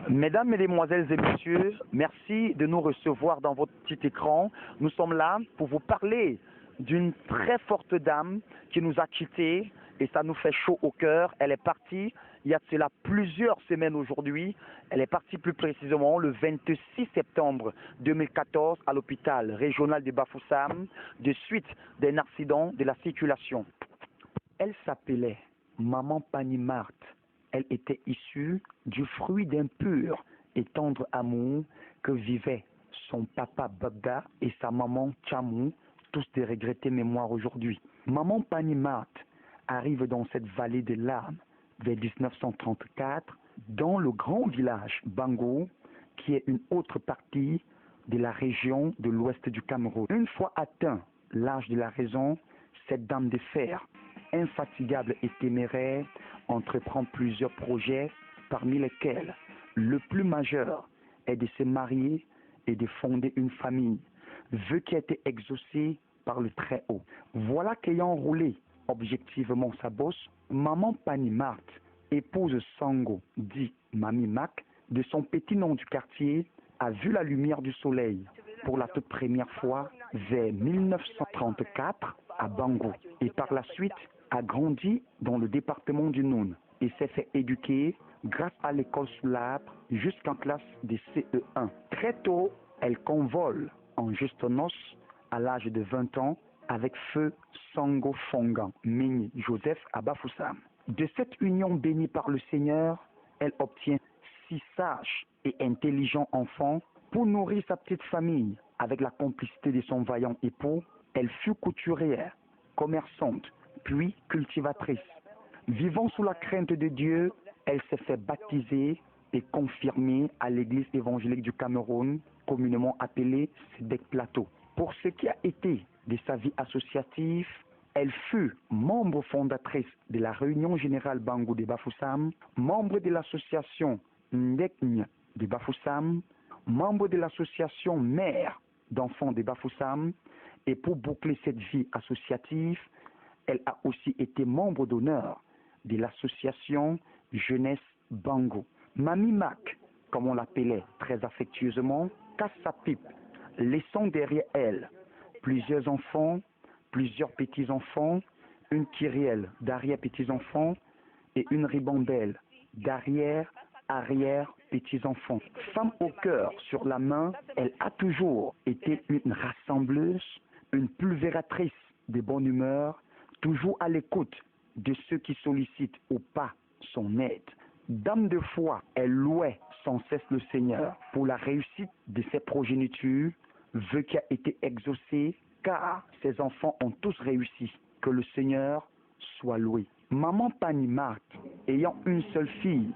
Mesdames, Mesdemoiselles et Messieurs, merci de nous recevoir dans votre petit écran. Nous sommes là pour vous parler d'une très forte dame qui nous a quittés et ça nous fait chaud au cœur. Elle est partie il y a de cela plusieurs semaines aujourd'hui. Elle est partie plus précisément le 26 septembre 2014 à l'hôpital régional de Bafoussam de suite d'un accident de la circulation. Elle s'appelait Maman Pani Marthe. Elle était issue du fruit d'un pur et tendre amour que vivaient son papa Babda et sa maman Tchamou, tous des regrettés mémoires aujourd'hui. Maman Pani Marthe arrive dans cette vallée des larmes vers 1934 dans le grand village Bango, qui est une autre partie de la région de l'ouest du Cameroun. Une fois atteint l'âge de la raison, cette dame de fer, infatigable et téméraire, entreprend plusieurs projets, parmi lesquels le plus majeur est de se marier et de fonder une famille, vœu qui a été exaucé par le Très-Haut. Voilà qu'ayant roulé objectivement sa bosse, Maman Pani Marthe, épouse Sango, dit Mami Mac, de son petit nom du quartier, a vu la lumière du soleil pour la toute première fois vers 1934 à Bango et par la suite a grandi dans le département du Noun et s'est fait éduquer grâce à l'école sous l'arbre jusqu'en classe de CE1. Très tôt, elle convole en juste noces à l'âge de 20 ans avec feu Sango Fongan, Méni Joseph à Bafoussam. De cette union bénie par le Seigneur, elle obtient 6 sages et intelligents enfants pour nourrir sa petite famille. Avec la complicité de son vaillant époux, elle fut couturière, commerçante, puis cultivatrice. Vivant sous la crainte de Dieu, elle s'est fait baptiser et confirmer à l'église évangélique du Cameroun, communément appelée Sédec Plateau. Pour ce qui a été de sa vie associative, elle fut membre fondatrice de la Réunion Générale Bango de Bafoussam, membre de l'association Ndekny de Bafoussam, membre de l'association Mère d'enfants de Bafoussam, et pour boucler cette vie associative, elle a aussi été membre d'honneur de l'association Jeunesse Bango. Mami Mac, comme on l'appelait très affectueusement, casse sa pipe, laissant derrière elle plusieurs enfants, plusieurs petits-enfants, une kyrielle d'arrière-petits-enfants et une ribambelle d'arrière-petits-enfants. Femme au cœur sur la main, elle a toujours été une rassembleuse, une pulvératrice de bonne humeur, toujours à l'écoute de ceux qui sollicitent ou pas son aide. Dame de foi, elle louait sans cesse le Seigneur pour la réussite de ses progénitures, vœu qui a été exaucé, car ses enfants ont tous réussi. Que le Seigneur soit loué. Maman Pani Marthe, ayant une seule fille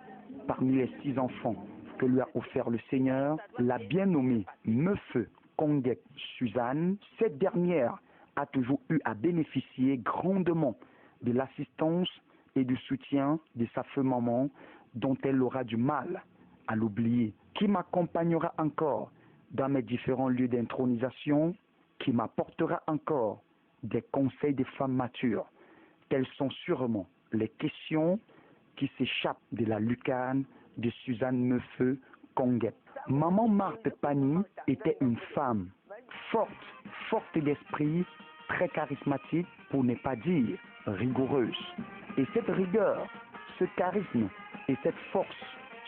parmi les 6 enfants que lui a offert le Seigneur, l'a bien nommée Meufeu Konguek Suzanne. Cette dernière a toujours eu à bénéficier grandement de l'assistance et du soutien de sa feu maman, dont elle aura du mal à l'oublier, qui m'accompagnera encore dans mes différents lieux d'intronisation, qui m'apportera encore des conseils de femmes matures. Telles sont sûrement les questions qui s'échappent de la lucarne de Suzanne Meufeu Konguet. Maman Marthe Pani était une femme forte d'esprit, très charismatique, pour ne pas dire rigoureuse. Et cette rigueur, ce charisme et cette force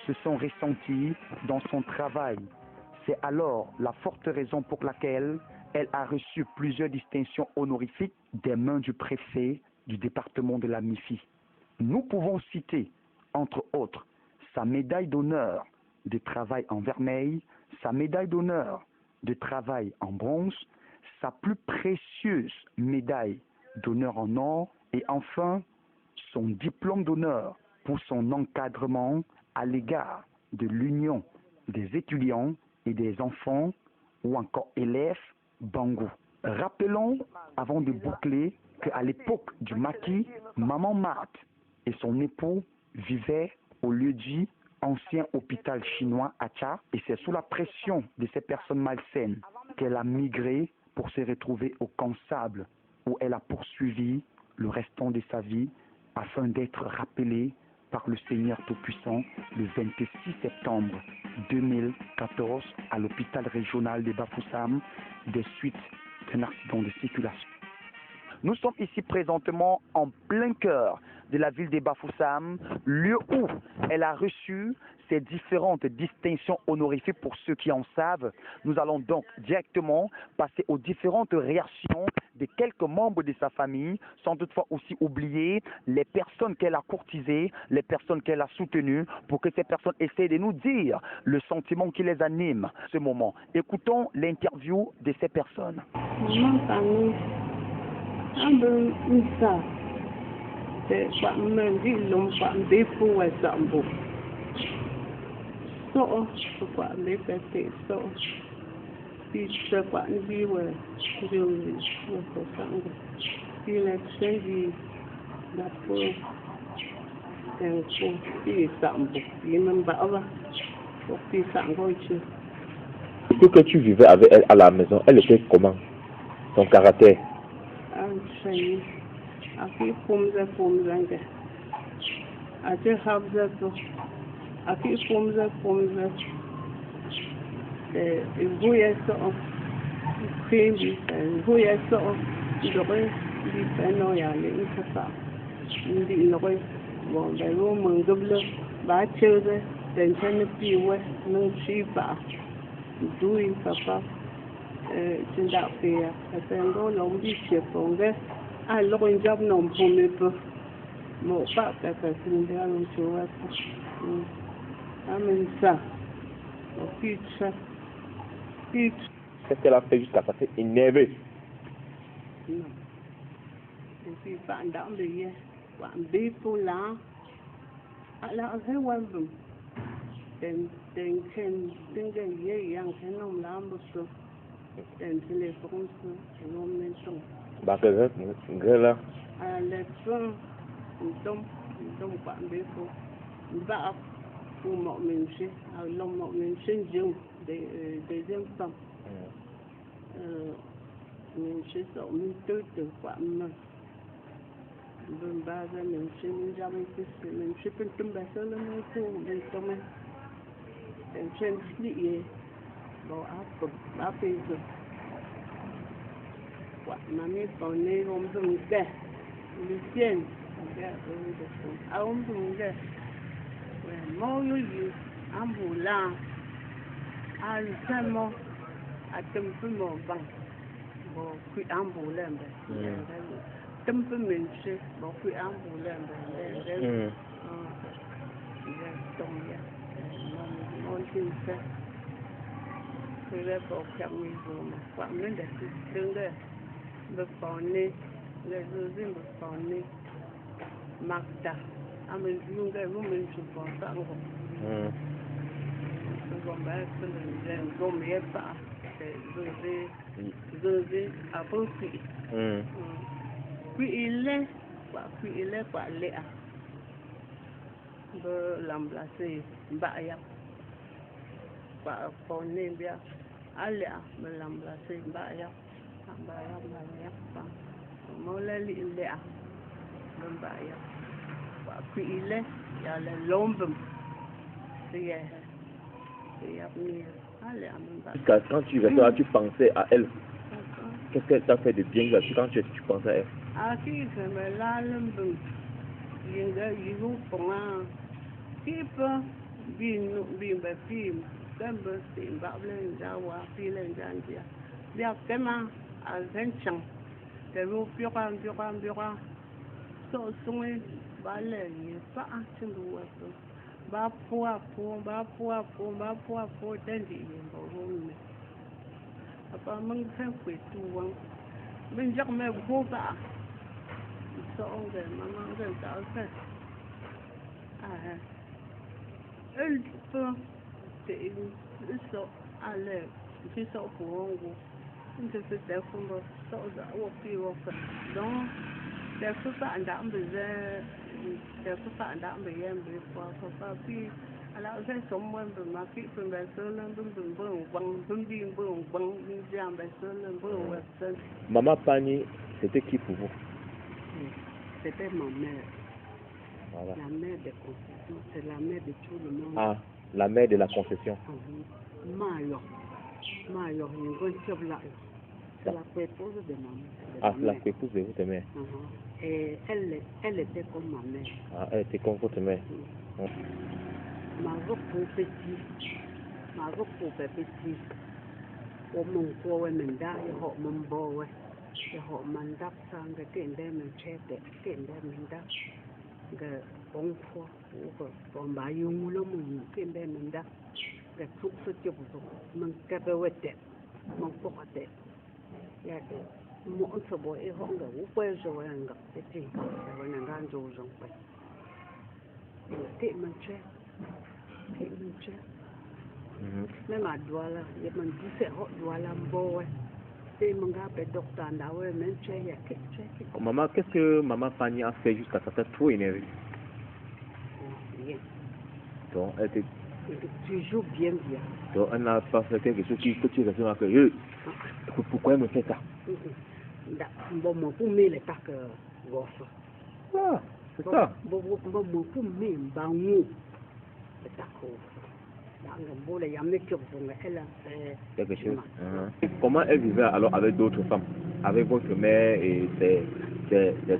se sont ressentis dans son travail. C'est alors la forte raison pour laquelle elle a reçu plusieurs distinctions honorifiques des mains du préfet du département de la MIFI. Nous pouvons citer, entre autres, sa médaille d'honneur de travail en vermeil, sa médaille d'honneur de travail en bronze, sa plus précieuse médaille d'honneur en or et enfin son diplôme d'honneur pour son encadrement à l'égard de l'Union des étudiants et des enfants ou encore élèves Bango. Rappelons, avant de boucler, qu'à l'époque du maquis, Maman Marthe et son époux vivaient au lieu-dit ancien hôpital chinois à Tcha, et c'est sous la pression de ces personnes malsaines qu'elle a migré pour se retrouver au Camp Sable, où elle a poursuivi le restant de sa vie afin d'être rappelée par le Seigneur Tout-Puissant le 26 septembre 2014 à l'hôpital régional de Bafoussam des suites d'un accident de circulation. Nous sommes ici présentement en plein cœur de la ville de Bafoussam, lieu où elle a reçu ces différentes distinctions honorifiques pour ceux qui en savent. Nous allons donc directement passer aux différentes réactions de quelques membres de sa famille, sans toutefois aussi oublier les personnes qu'elle a courtisées, les personnes qu'elle a soutenues, pour que ces personnes essaient de nous dire le sentiment qui les anime à ce moment. Écoutons l'interview de ces personnes. Depuis que tu vivais avec elle à la maison, elle était comment? Son caractère? Qu'est-ce qu'elle a fait jusqu'à passer énervée? Quand tu restais là, tu pensais à elle. Qu'est-ce qu'elle t'a fait de bien quand tu pensais à elle? Maman Pani, c'était qui pour vous? C'était ma mère. Voilà. La mère de concession, c'est la mère de tout le monde. Ah, la mère de la concession. Mayo, c'est la épouse de ma mère. Ah, c'est la épouse de votre mère. Et elle était comme ma mère. Ah, elle était comme votre mère. Ma robe pour petit, au mon quoi, men da, et hot mon boy, et hot man dap sang, the king them and chat, the king them and that. The bone for from by you, king them and that. The took such a book, man kept away dead, man pocket. Yeah, most of boy, a hunger, where's your anger? The thing, when I ran those on way. Take my chair. Même à Douala, il y a un peu de Douala, c'est mon gars, le docteur, même maman, qu'est-ce que maman Fanny a fait jusqu'à ça t'a trop énervé? Bien. Donc, elle était toujours bien. Donc, elle n'a pas fait quelque chose que tu as fait. Pourquoi elle me fait ça? Bon, mon pour me, le tac, ah, c'est ça. Bon, pour me, bango. Quelque chose. Comment elle vivait alors avec d'autres femmes, avec votre mère et ses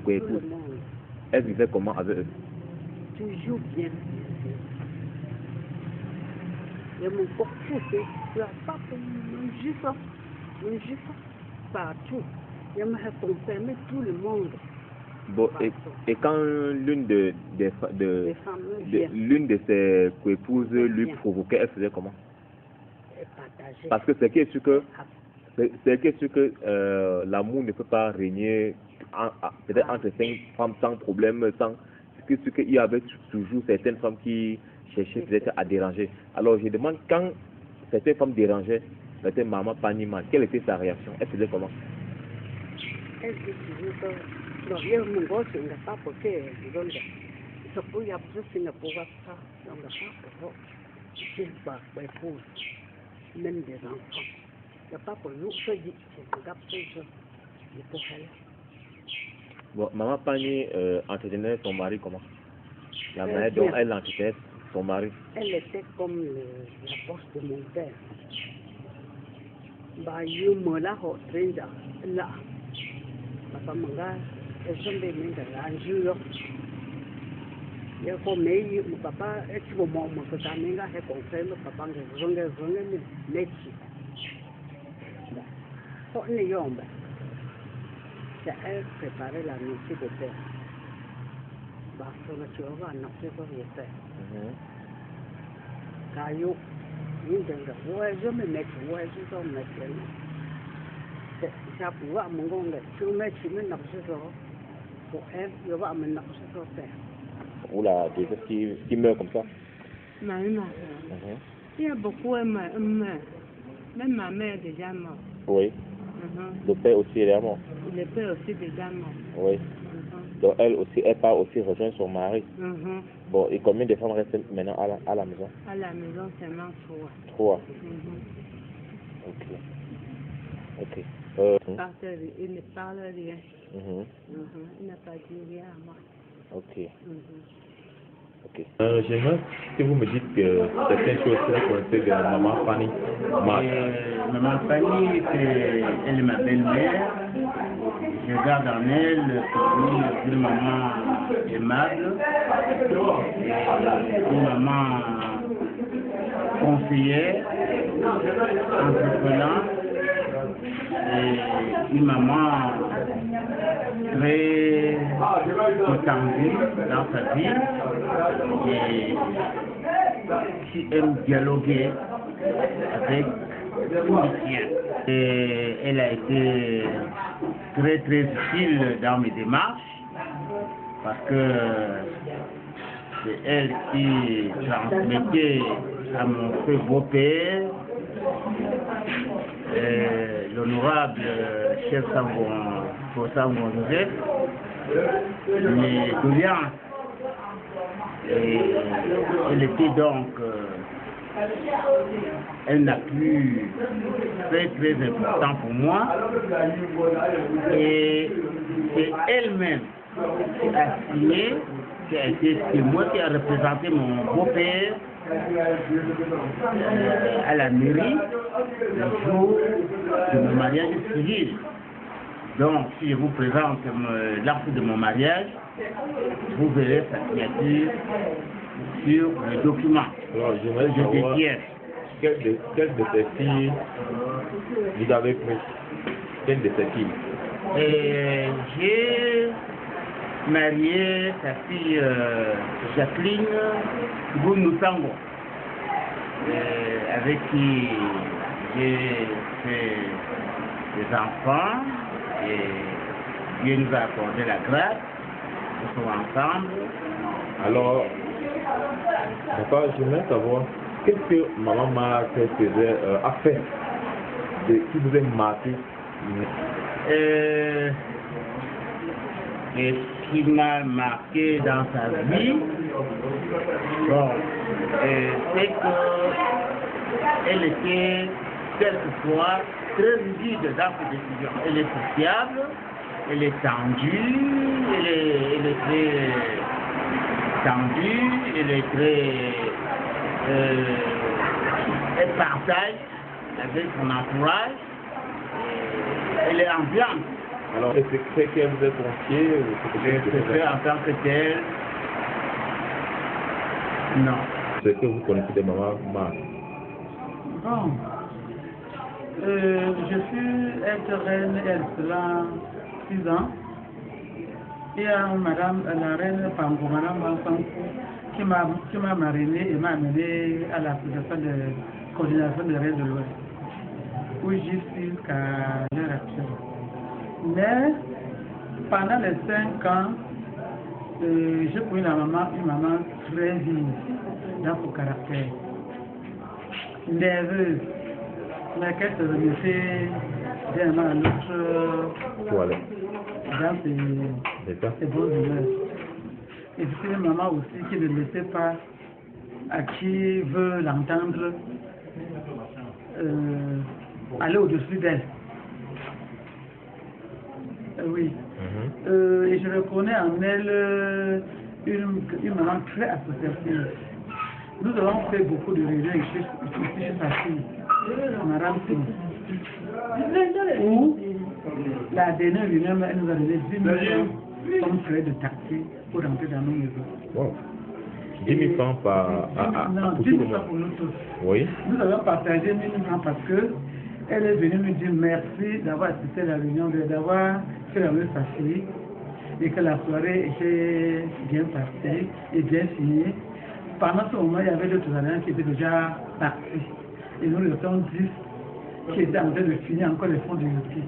coépouses? Elle vivait comment avec eux? Toujours bien. Et mon corps poussé, il n'y a pas de juif partout. Il m'a confirmé tout le monde. Bon, et quand l'une de ses coépouses lui provoquait, elle faisait comment? Parce que c'est sûr que l'amour ne peut pas régner peut-être entre 5 femmes sans problème, sans que ce qu'il y avait toujours certaines femmes qui cherchaient peut-être à déranger. Alors je demande, quand certaines femmes dérangeaient, peut-être maman Panima, quelle était sa réaction? Elle faisait comment? Elle dit toujours non, il y a un gros qui n'a pas porté le rôle. Il faut y avoir plus de pouvoir ça. On n'a pas pour c'est pas pour même des enfants. Il n'y a pas pour nous que c'est un gars pour elle. Bon, maman Pani entretenait son mari comment? La manière dont elle entretenait son mari. Elle était comme la bosse de mon père. Bah, il me l'a retraité là. Papa mon gars. Et je me mets dans la jour. Il y a comme mon papa, et tu vois, mon papa, il a confirmé, papa, je vais métier. Pour les hommes, c'est elle qui préparait la métier de terre. Bah, sur le tour, on a fait quoi de faire. Caillou, je me mets, je me mets. Ça pour mon gong, je me suis mis dans ce jour. Pour elle, je vais me dans ce jour. Ou la deuxième qui meurt comme ça? Non. Il y a beaucoup de même ma mère est déjà morte. Oui. Le père aussi est mort. Le père aussi est déjà mort. Oui. Donc elle aussi, elle part aussi rejoindre son mari. Bon, et combien de femmes restent maintenant à la maison? À la maison, seulement 3. 3. Ok. Il ne parle rien. Il n'a pas dit rien à moi. Ok. J'aimerais que vous me dites certaines choses sur la connaissance de maman Fanny. Maman Fanny, elle est ma belle-mère. Je garde en elle une maman aimable, une maman conseillère, entreprenante, et une maman très étendue dans sa vie et qui aime dialoguer avec tous les siens. Et elle a été très utile dans mes démarches parce que c'est elle qui transmettait à mon frère beau-père l'honorable chef Sangon Joseph les doléances. Elle était donc un appui très important pour moi et c'est elle-même qui a signé qui a été témoin, qui a représenté mon beau-père à la mairie le jour de mon mariage civil. Donc, si je vous présente l'acte de mon mariage, vous verrez sa signature sur le document. Alors, j'aimerais savoir quelle de ces filles vous avez pris? Quelle de ces filles? J'ai marié sa fille Jacqueline Gounousango, avec qui j'ai fait des enfants et Dieu nous a accordé la grâce. Nous sommes ensemble. Alors, d'accord, j'aimerais savoir qu'est-ce que maman Marc a fait qui vous a marqué? Et ce qui m'a marqué dans sa vie, bon, c'est qu'elle était quelquefois très rigide dans ses décisions. Elle est sociable, elle est tendue, elle est très tendue, elle est très... elle partage avec son entourage, elle est ambiante. Alors, est-ce que c'est qu'elle vous a confié ou c'est fait en tant que tel? Non. C'est que vous connaissez de maman Marc? Bon. Je suis être reine, elle cela 6 ans. Il y a madame, la reine Pango, madame Bansankou, qui m'a mariné et m'a amené à la coordination des reines de l'Ouest, où j'y suis jusqu'à l'heure actuelle. Mais pendant les 5 ans, j'ai connu une maman très vive dans son caractère, nerveuse, mais qu'elle se remettait d'un moment à l'autre dans ses bonnes humeurs. Et c'est une maman aussi qui ne laissait pas à qui veut l'entendre aller au-dessus d'elle. Oui. Et je reconnais en elle une maman très associative. Nous avons fait beaucoup de réunions ici chez sa fille, Madame Singh, où la dernière réunion, elle nous a donné 10 000 comme frais de taxi pour rentrer dans nos maisons. Wow. 10 000 francs non, 10 000 francs pour nous tous. Oui. Nous avons partagé 1 000 francs parce que elle est venue nous dire merci d'avoir assisté à la réunion, d'avoir fait la même sa fille et que la soirée était bien passée et bien finie. Pendant ce moment, il y avait d'autres alliés qui étaient déjà partis. Et nous, le temps 10 qui étaient en train de finir encore les fonds de l'outil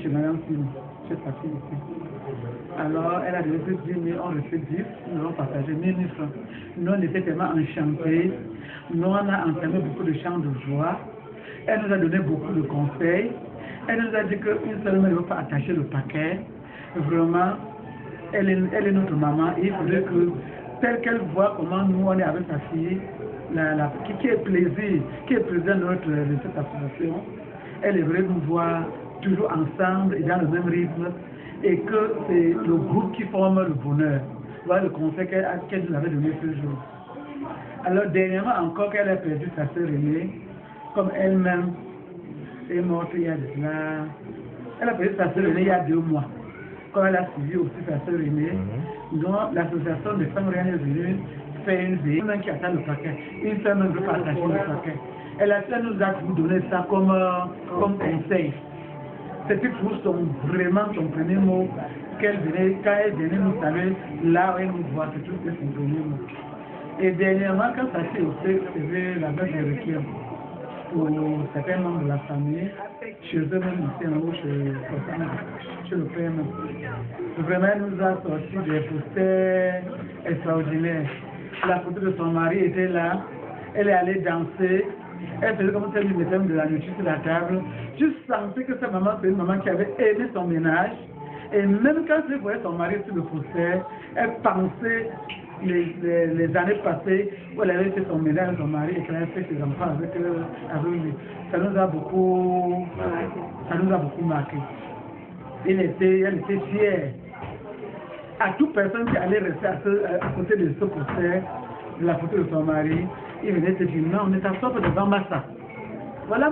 chez Madame Sino, chez sa fille ici. Alors, elle a donné plus de 10 000, on refait 10, nous avons partagé 1 000 francs. Nous, on était tellement enchantés. Nous, on a entamé beaucoup de chants de joie. Elle nous a donné beaucoup de conseils. Elle nous a dit qu'une seule main ne veut pas attacher le paquet. Vraiment, elle est notre maman et il faudrait que, telle qu'elle voit comment nous on est avec sa fille, qui est plaisir de cette association, elle aimerait nous voir toujours ensemble et dans le même rythme et que c'est le groupe qui forme le bonheur. Voilà le conseil qu'elle nous avait donné ce jour. Alors dernièrement encore qu'elle a perdu sa sœur aînée, comme elle-même est morte il y a de cela, elle a perdu sa sœur aînée il y a 2 mois. Comme elle a suivi aussi sa sœur aînée, donc l'association des femmes réunies est venue faire une veille, même qui attend le paquet. Une femme ne veut pas attacher le paquet. Elle nous a donné ça comme conseil. C'était vraiment son premier mot qu'elle venait, quand elle venait nous saluer, là où elle nous voit, c'est tout son premier mot. Et dernièrement, quand ça s'est aussi, c'était la messe de requiem pour certains membres de la famille, chez eux-mêmes ici en haut, chez le père même. Vraiment, elle nous a sorti des posters extraordinaires. La photo de son mari était là, elle est allée danser, elle faisait comme si elle lui mettait de la nourriture sur la table. Je sentais que sa maman, c'est une maman qui avait aimé son ménage. Et même quand elle voyait son mari sur le poster, elle pensait les années passées où elle avait fait son ménage avec son mari et qu'elle avait fait ses enfants avec lui. Ça nous a beaucoup marqué. Elle était fière. à toute personne qui allait rester à côté de ce poster, de la photo de son mari, il venait te dire non, mais ta soif devant Massa. Voilà